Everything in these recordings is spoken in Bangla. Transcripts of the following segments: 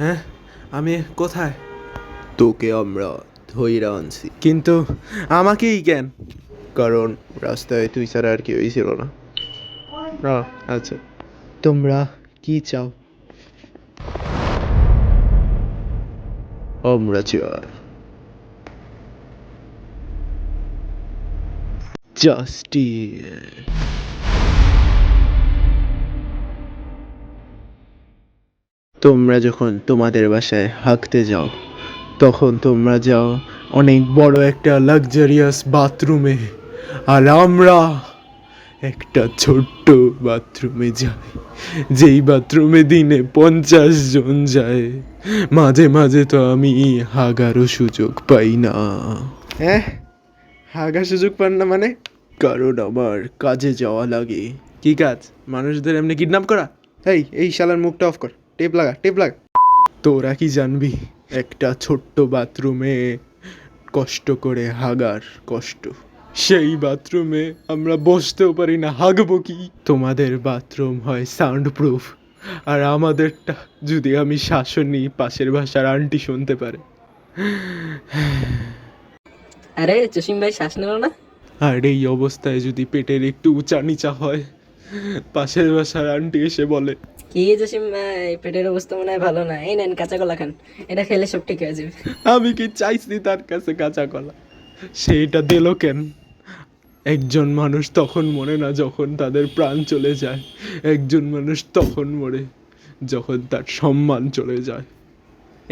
হ্যাঁ, আমি কোথায়? তোকে আমরা ধইরা আনছি, কিন্তু আমাকেই কেন? কারণ রাস্তায় তুই ছাড়া আর কেউই ছিল না। আচ্ছা, তোমরা কি চাও? আমরা চাই জাস্টিস। তোমরা যখন তোমাদের বাসায় হাঁকতে যাও, তখন তোমরা যাও অনেক বড় একটা লাক্সারিয়াস বাথরুমে, আর আমরা একটা ছোট্ট বাথরুমে যাই, যেই বাথরুমে দিনে 50 জন যায়। মাঝে মাঝে তো আমি হাগারও সুযোগ পাই না। হ্যাঁ, হাগার সুযোগ পান না মানে? কারণ আমার কাজে যাওয়া লাগে। কি কাজ? মানুষদের এমনি কিডন্যাপ করা? এই শালার মুখটা অফ কর, টেপ লাগা। তোরা কি জানবি একটা ছোট্ট বাথরুমে কষ্ট করে হাগার কষ্ট? সেই বাথরুমে আমরা বসতেও পারি না, হাগবো কি? তোমাদের বাথরুম হয় সাউন্ড প্রুফ, আর আমাদেরটা যদি আমি শাসন নিই, পাশের ভাষার আন্টি শুনতে পারে। আরে জসিম ভাই শ্বাস নিল না? আর এই অবস্থায় যদি পেটের একটু উঁচা নিচা হয়, পাশের বাসার আন্টি এসে বলে, কি জসিম ভাই, পেটের অবস্থা মনে হয় ভালো না, এই নেন কাঁচা কলা খান, এটা খেলে সব ঠিক হয়ে যাবে। আমি কি চাইছি তার কাছে কাঁচা কলা? সেইটা দিল কেন? একজন মানুষ তখন মরে না যখন তাদের প্রাণ চলে যায়, একজন মানুষ তখন মরে যখন তার সম্মান চলে যায়।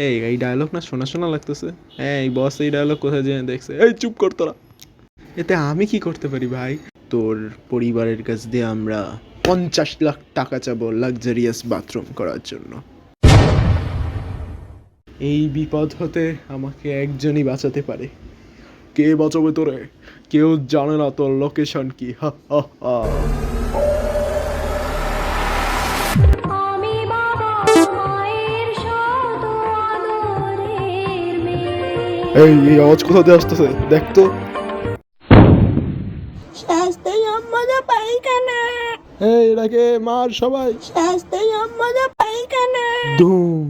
এই ডায়লগ না শোনা শোনা লাগতেছে? এই বস এই ডায়লগ কোথায় জেনে দেখছে? এই চুপ কর তোরা। এতে আমি কি করতে পারি ভাই? তোর পরিবারের কাছ দিয়ে আমরা 50 লাখ টাকা চাবো লাক্সারিয়াস বাথরুম করার জন্য। এই বিপদ হতে আমাকে একজনই বাঁচাতে পারে। কে বাঁচাবে তোরে? কেউ জানে না তোর লোকেশন কি। হা হা হা। এই আওয়াজ কোথা দিয়ে আসতেছে দেখ তো। শাস্তাই আম্মাদা পায়খানা, এটাকে মার সবাই। শাস্তাই আম্মাদা পায়খানা, ধুম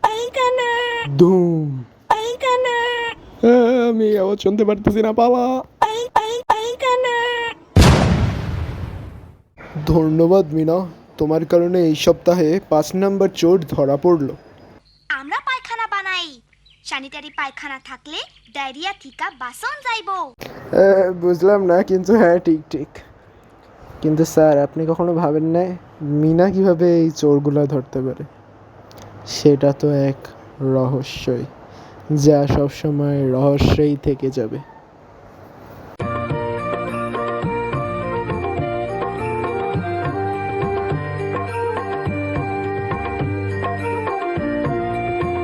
পায়খানা, ধুম। পায়খানা, আমি আওয়াজ শুনতে পারতেছি না, পালা। পায়খানা। ধন্যবাদ মিনা, তোমার কারণে এই সপ্তাহে 5 নাম্বার চোর ধরা পড়লো। আমরা পায়খানা বানাই, স্যানিটারি পায়খানা থাকলে ডায়রিয়া থিকা বাসন যাইবো। বুঝলাম না, কিন্তু হ্যাঁ ঠিক। কিন্তু স্যার, আপনি কখনো ভাবেন না মিনা কিভাবে এই চোরগুলো ধরতে পারে? সেটা তো এক রহস্যই, যা সবসময় রহস্যই থেকে যাবে।